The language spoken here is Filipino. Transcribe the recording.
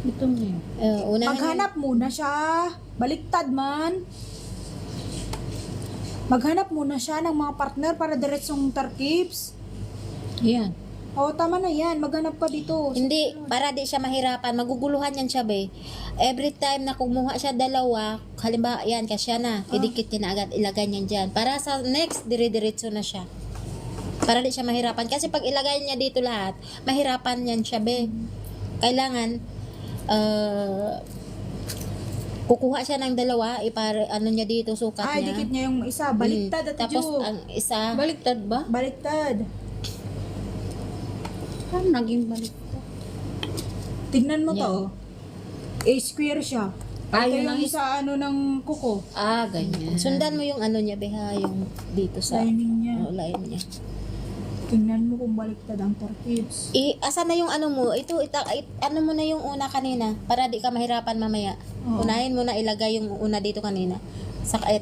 Ito nga. Unahin Maghanap muna siya. Baliktad man. Maghanap muna siya ng mga partner para diretsong tarkips. Yan. Oo, tama na yan. Maghanap ka dito. Hindi, para di siya mahirapan. Maguguluhan yan siya, be. Every time na kumuha siya dalawa, halimbawa, yan, kasya na. Idikit niya na agad, ilagay niya dyan. Para sa next, dire-diretso na siya. Para di siya mahirapan. Kasi pag ilagay niya dito lahat, mahirapan yan siya, be. Kailangan, kukuha siya ng dalawa, ano niya dito, sukat Ay, niya. dikit niya yung isa. Baliktad at Tapos, ang isa, Baliktad ba? Baliktad. Paano naging baliktad? Tignan mo to. Yan. Oh. square siya. Ayaw Ito ng yung sa ano ng kuko. ganyan. sundan mo yung ano niya, beha, yung dito sa Lining niya. line niya. Tingnan mo kung baliktad ang tarkips. Asa na yung ano mo? Ano mo na yung una kanina para di ka mahirapan mamaya. Oo. Unahin mo na ilagay yung una dito kanina. Saka